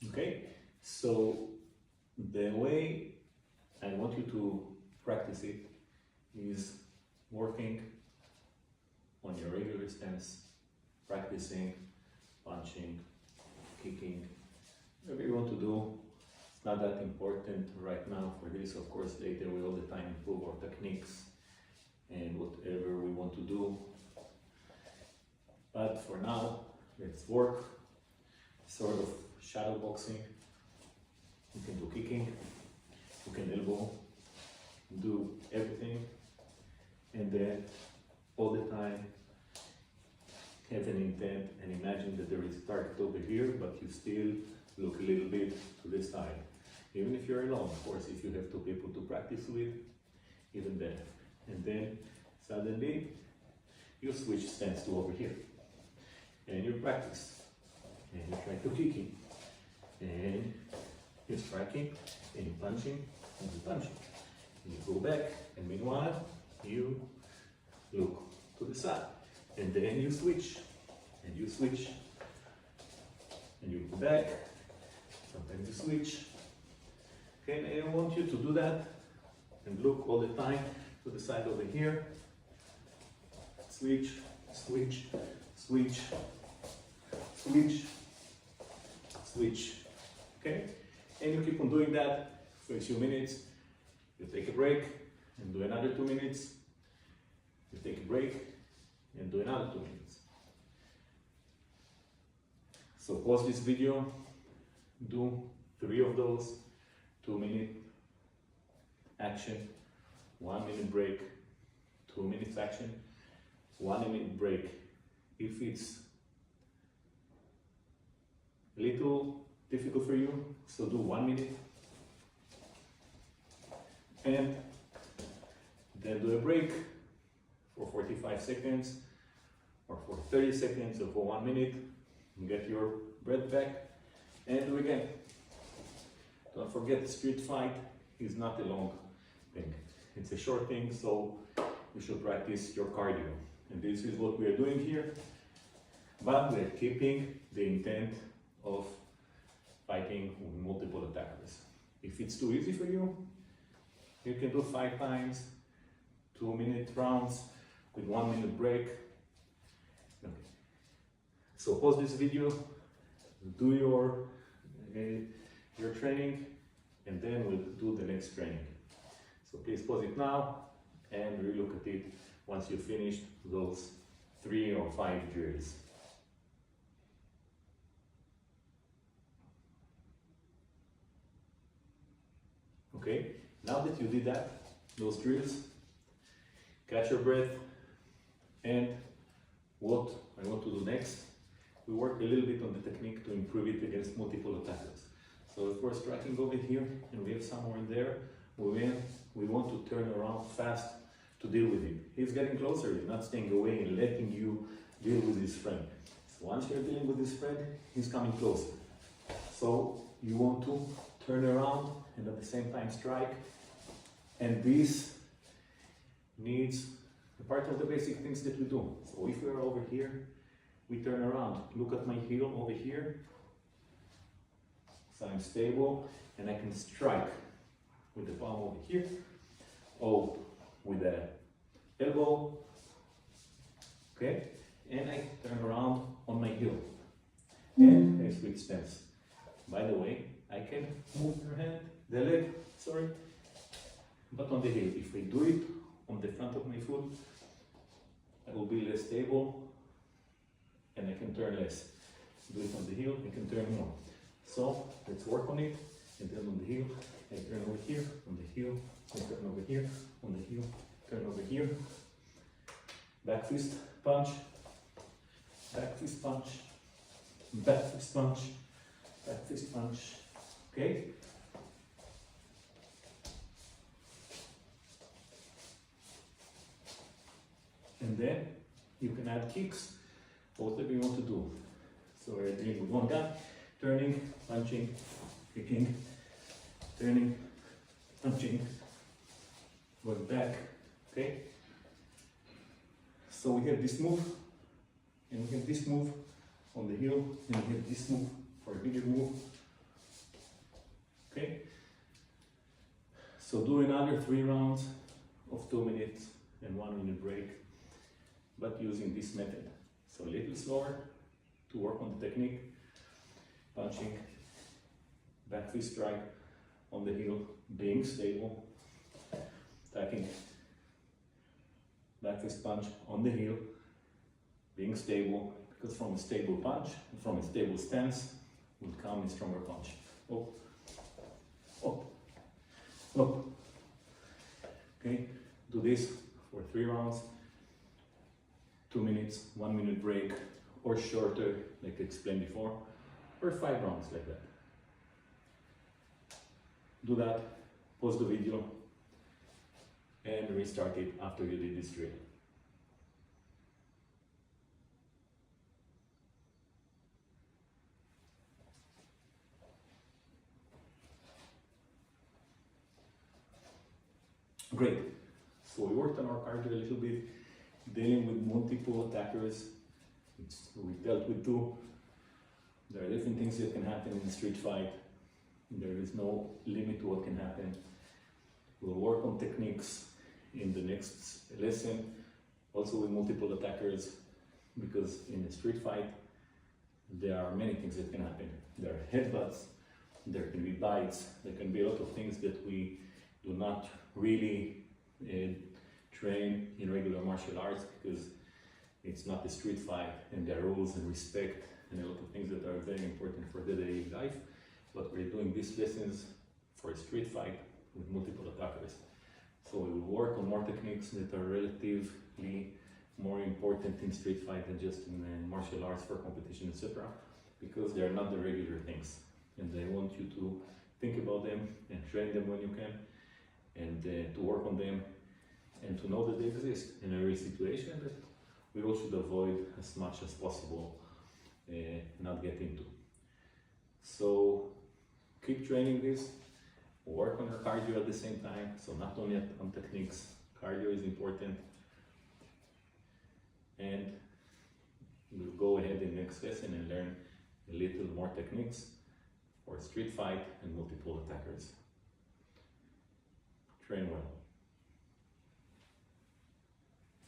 Okay, so the way I want you to practice it is working on your regular stance, practicing, punching, kicking, whatever you want to do. It's not that important right now for this. Of course, later we all the time improve our techniques and whatever we want to do. But for now, let's work sort of shadow boxing. You can do kicking, you can elbow, do everything, and then all the time have an intent and imagine that there is a target over here, but you still look a little bit to the side. Even if you're alone, of course, if you have two people to practice with, even better. And then suddenly you switch stance to over here. And you practice. And you try to kicking. And you're striking, and you're punching, and you're punching. And you go back, and meanwhile, you look to the side. And then you switch, and you switch, and you go back, sometimes you switch. Okay, and I want you to do that, and look all the time to the side over here. Switch, switch, switch, switch, switch. Okay, and you keep on doing that for a few minutes. You take a break, and do another 2 minutes. You take a break, and do another 2 minutes. So pause this video, do 3 of those, 2-minute action, 1 minute break, 2 minutes action, 1 minute break. If it's a little difficult for you, so do 1 minute, and then do a break for 45 seconds, or for 30 seconds, or for 1 minute. Get your breath back, and do again. Don't forget, street fight is not a long thing. It's a short thing, so you should practice your cardio. And this is what we are doing here. But we are keeping the intent of fighting with multiple attackers. If it's too easy for you, you can do 5 times, 2-minute rounds with 1 minute break. Okay. So pause this video, do your training, and then we'll do the next training. So please pause it now and relook at it once you've finished those 3 or 5 drills. Okay, now that you did that, those drills, catch your breath, and what I want to do next, we work a little bit on the technique to improve it against multiple attackers. So if we're striking over here and we have someone there, we want to turn around fast to deal with him. He's getting closer, he's not staying away and letting you deal with his friend. So once you're dealing with his friend, he's coming closer. So you want to turn around and at the same time strike. And this needs a part of the basic things that we do. So if we're over here, we turn around, look at my heel over here. So I'm stable and I can strike with the palm over here, or with the elbow, okay? And I turn around on my heel and I switch stance. By the way, I can move the leg, but on the heel. If I do it on the front of my foot, I will be less stable and I can turn less. Do it on the heel, I can turn more. So let's work on it. And then on the heel, I turn over here, on the heel, I turn over here, on the heel, turn over here. Back fist punch, back fist punch, back fist punch, back fist punch. Okay? And then you can add kicks, whatever you want to do. So we're doing with one guy, turning, punching, kicking, turning, punching, going back, okay? So we have this move, and we have this move on the heel, and we have this move for a bigger move So do another 3 rounds of 2 minutes and 1 minute break, but using this method. So a little slower to work on the technique, punching, back fist strike on the heel, being stable, attacking, back fist punch on the heel, being stable, because from a stable punch, from a stable stance, will come a stronger punch. Up, up, up. Okay, do this for 3 rounds, 2 minutes, 1 minute break, or shorter, like I explained before, or 5 rounds like that. Do that, pause the video, and restart it after you did this drill. Great. So we worked on our cardio a little bit, dealing with multiple attackers. We dealt with 2. There are different things that can happen in a street fight. There is no limit to what can happen. We'll work on techniques in the next lesson, also with multiple attackers, because in a street fight, there are many things that can happen. There are headbutts, there can be bites, there can be a lot of things that we do not really train in regular martial arts, because it's not a street fight and there are rules and respect and a lot of things that are very important for the daily life. But we're doing these lessons for a street fight with multiple attackers. So we will work on more techniques that are relatively more important in street fight than just in martial arts for competition, etc. Because they are not the regular things. And I want you to think about them and train them when you can, and to work on them, and to know that they exist in every situation that we all should avoid as much as possible, not get into. So keep training this, work on your cardio at the same time. So not only on techniques, cardio is important. And we'll go ahead in the next lesson and learn a little more techniques for street fight and multiple attackers. Train well.